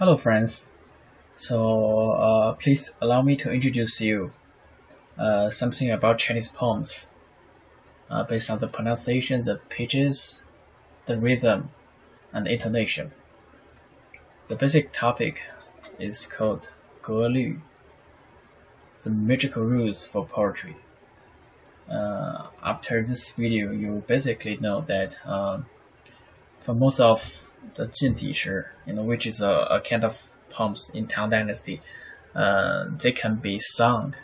Hello friends, please allow me to introduce you something about Chinese poems based on the pronunciation, the pitches, the rhythm, and the intonation. The basic topic is called 格律, the metrical rules for poetry. After this video, you basically know that for most of the 近体诗, which is a kind of poems in Tang Dynasty, they can be sung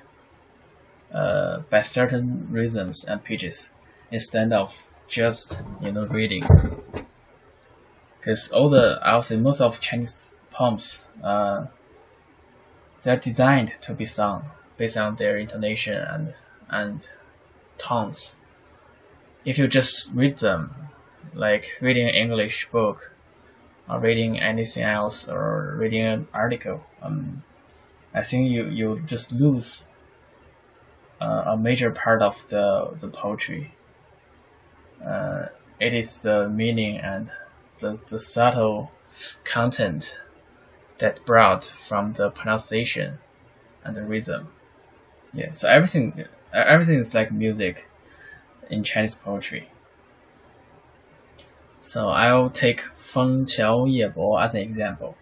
by certain rhythms and pitches instead of just reading. Because I would say most of Chinese poems they're designed to be sung based on their intonation and tones. If you just read them, like reading an English book or reading anything else or reading an article, I think you just lose a major part of the poetry. It is the meaning and the subtle content that brought from the pronunciation and the rhythm. Yeah, so everything is like music in Chinese poetry. So I'll take 枫桥夜泊 as an example.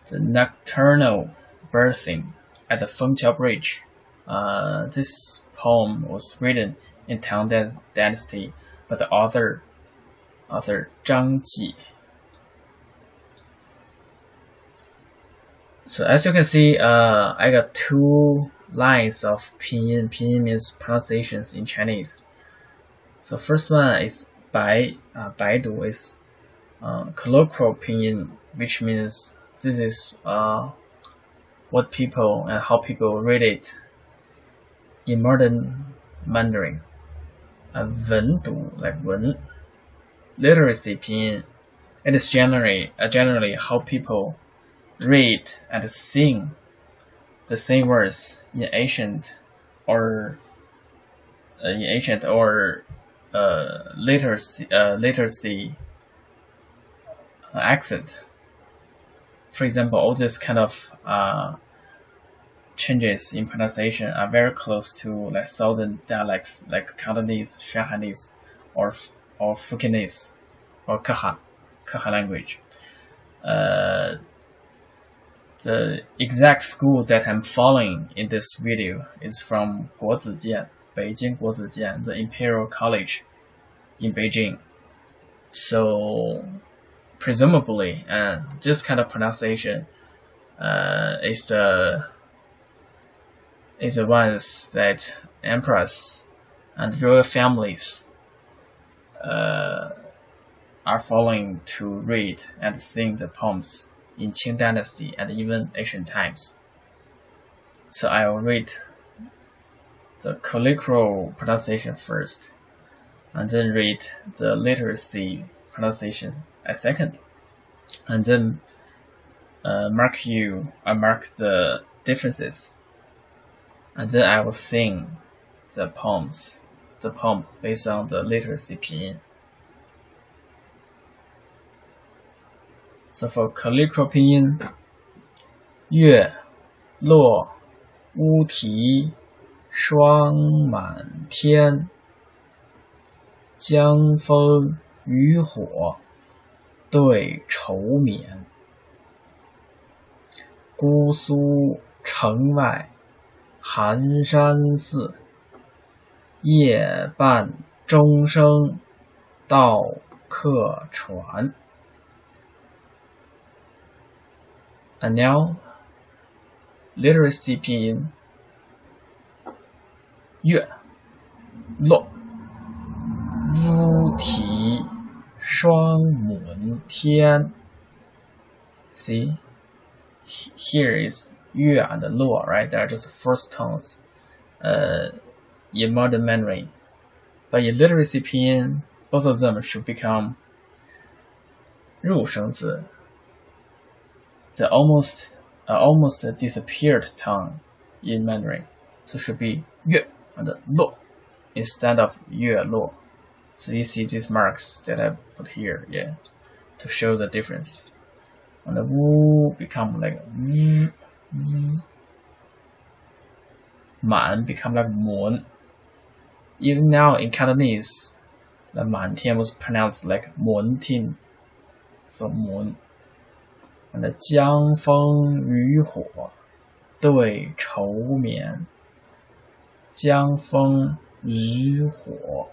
The nocturnal birthing at the Fengqiao Bridge. This poem was written in Tang Dynasty by the author Zhang Ji. So as you can see, I got two lines of pinyin. Pinyin means pronunciations in Chinese. So first one is 白读 is colloquial pinyin, which means this is what people and how people read it in modern Mandarin. 文读 like 文 literacy pinyin, it is generally how people read and sing the same words in ancient or literacy accent. For example, all this kind of changes in pronunciation are very close to like southern dialects like Cantonese, Shanghainese, or Fukienese, or Keha language. The exact school that I'm following in this video is from 国子监, Beijing 国子监, the Imperial College in Beijing. So presumably, this kind of pronunciation is the ones that emperors and royal families are following to read and sing the poems in Qing Dynasty and even ancient times. So I will read the colloquial pronunciation first, and then read the literacy pronunciation as second, and then mark the differences, and then I will sing the poem based on the literacy pinyin. So for colloquial pinyin, 月落乌啼霜满天，江枫渔火对愁眠。姑苏城外寒山寺，夜半钟声到客船。And now, literacy pinyin. 月落乌啼霜满天. See, here is 月 and 落, right? They are just first tones in modern Mandarin. But in literacy pinyin, both of them should become 入声字, the almost disappeared tongue in Mandarin. So it should be 月 and 落 instead of 月落. So you see these marks that I put here, yeah, to show the difference. and the wu become like v, man become like mon. Even now in Cantonese, the man tian was pronounced like mon tin, so mon. And the 江枫渔火对愁眠，江枫渔火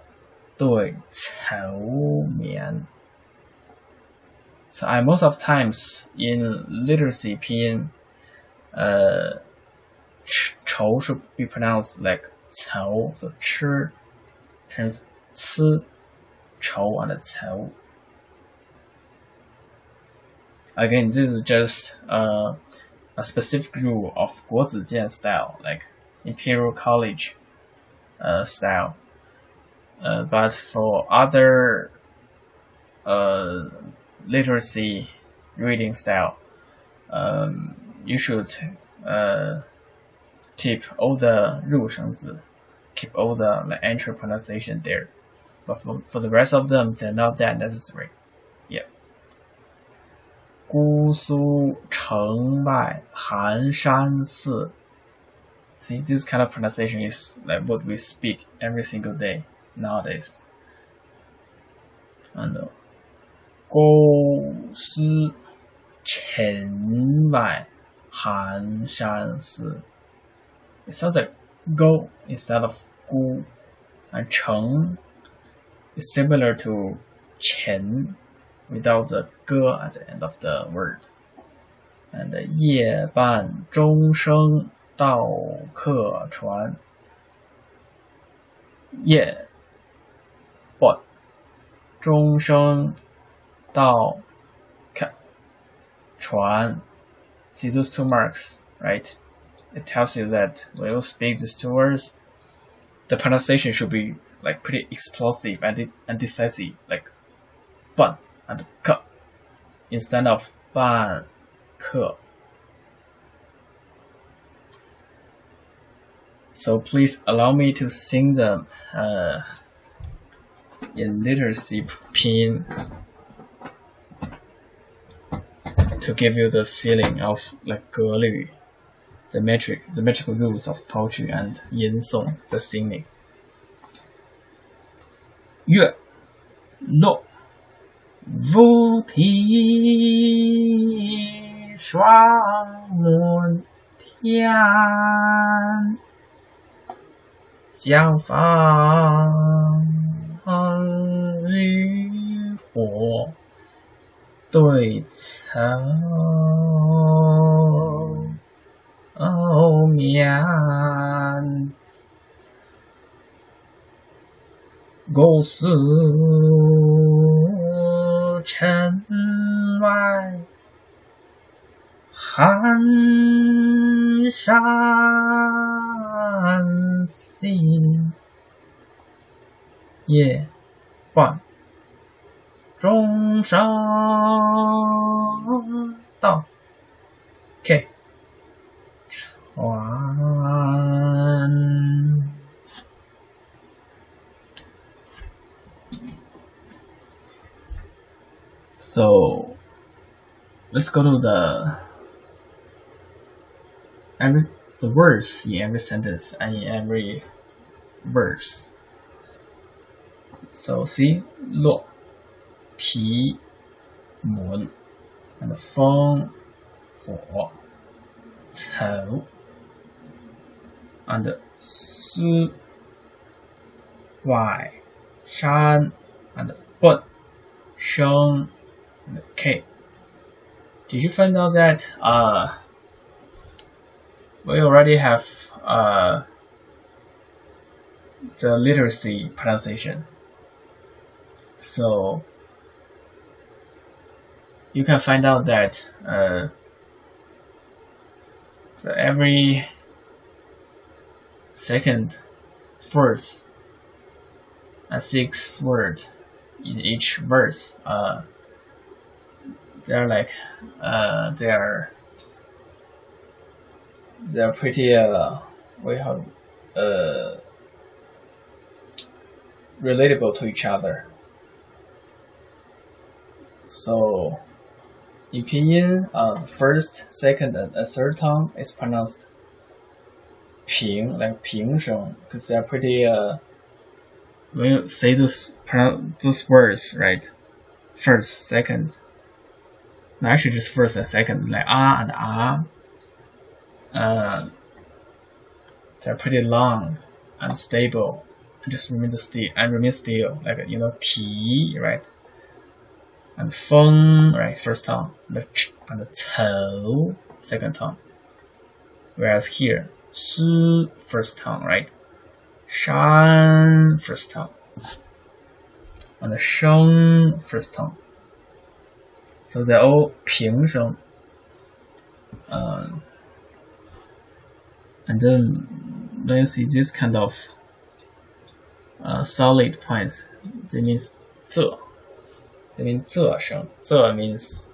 对愁眠。So I most of times in literacy pinyin, 愁 should be pronounced like 愁, so 吃 turns 吃 愁 and 愁. Again, this is just a specific rule of 国子监 style, like Imperial College style. But for other literacy reading style, you should keep all the 入声字, keep all the like, entry pronunciation there. But for the rest of them, they're not that necessary. Yeah. 姑苏城外寒山寺. See, this kind of pronunciation is like what we speak every single day nowadays. And 姑苏城外寒山寺. It sounds like go instead of 姑, and 城 is similar to 前 without the 歌 at the end of the word. And 夜半钟声到客船. 夜半钟声到客船. See those two marks, right? It tells you that when you speak these two words, the pronunciation should be like pretty explosive and decisive, like 半 and 客 instead of 半客. So please allow me to sing them in literacy pinyin to give you the feeling of like 格律, the metrical rules of poetry and 吟诵, the singing. 月落乌啼霜满天，江枫渔火对愁眠。姑苏城外寒山寺，夜半钟声到客船。So let's go to the words in every sentence and in every verse. So see, 落提门 and 烽火愁 and 思外山 and 奔声 and K. Did you find out that we already have the literacy pronunciation? So you can find out that every second, first, and sixth word in each verse, they're like they're pretty relatable to each other. So in Pinyin, the first, second, and third tone is pronounced 平, like 平声, because they're pretty. When you say those words, right? First, second. No, actually, just first and second, like and they're pretty long and stable, and just remain still, like T, right? And feng, right, first tone, and the tou, second tone. Whereas here, shi, first tone, right? Shan, first tone, and the sheng, first tone. So they're all 平声. And then you see this kind of solid points. That means 仄. That means 仄声. 仄 means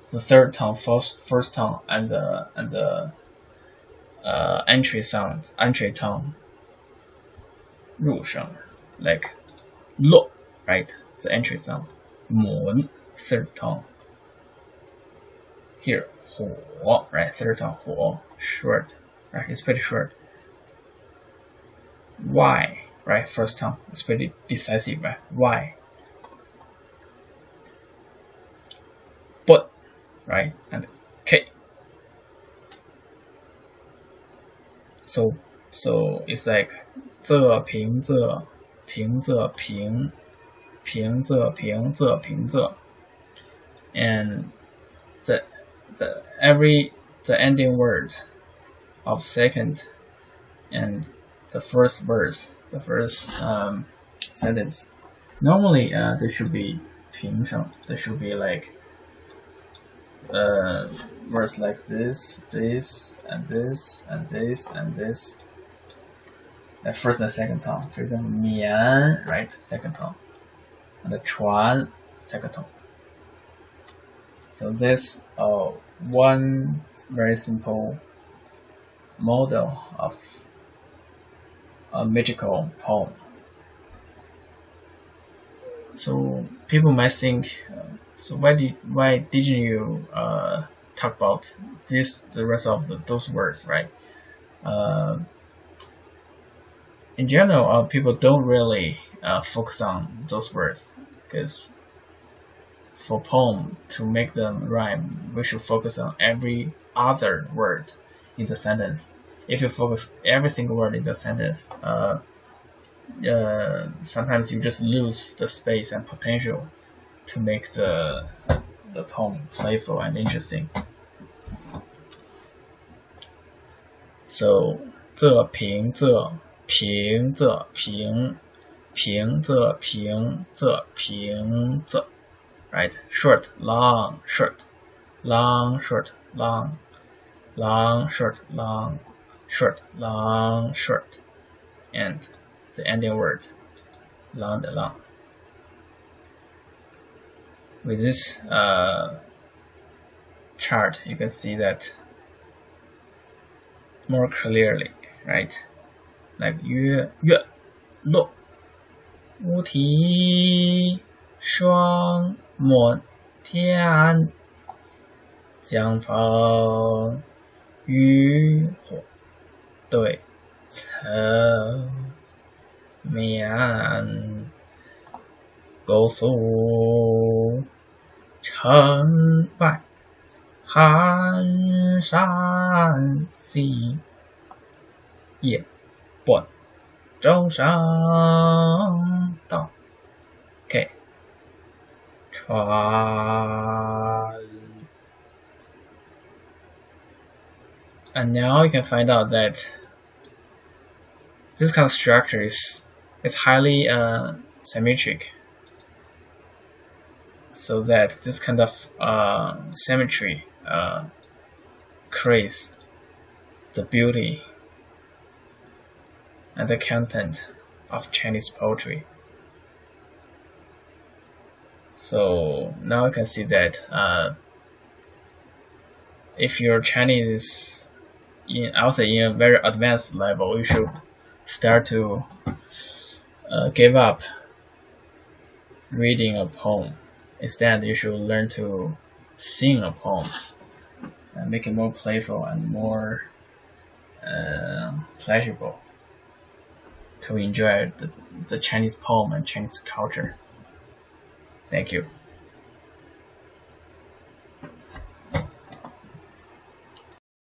the third tone, first tone, and the entry tone. 入声, like 落, right? The entry sound. 门, third tone. Here, 火, right? Third tone, 火, short, right? It's pretty short. Y, right? First tone. It's pretty decisive, right? Y. But, right? And K. So it's like 仄平仄平仄平平仄平仄平仄, and the ending word of second and the first verse, the first sentence, normally there should be 平声. There should be like words like this, and this, and this, and this. The first and second tone. For example, 绵, right, second tone, and the 船, second tone. So this one very simple model of a metrical poem. So people might think, so why didn't you talk about the rest of those words, right? In general, people don't really focus on those words, because for poem to make them rhyme, we should focus on every other word in the sentence. If you focus every single word in the sentence, sometimes you just lose the space and potential to make the poem playful and interesting. So 仄平仄平仄平平仄平仄平仄, right? Short, long, short, long, short, long, long, short, long, short, long, short, and the ending word, long, long. With this chart, you can see that more clearly, right? Like 月落乌啼霜抹天江枫渔火对愁眠姑苏城外寒山寺夜半舟上到 Okay. 船. And now you can find out that this kind of structure is highly symmetric, so that this kind of symmetry creates the beauty and the content of Chinese poetry. So now you can see that if your Chinese is in a very advanced level, you should start to give up reading a poem. Instead, you should learn to sing a poem, and make it more playful and more pleasurable to enjoy the Chinese poem and Chinese culture. Thank you.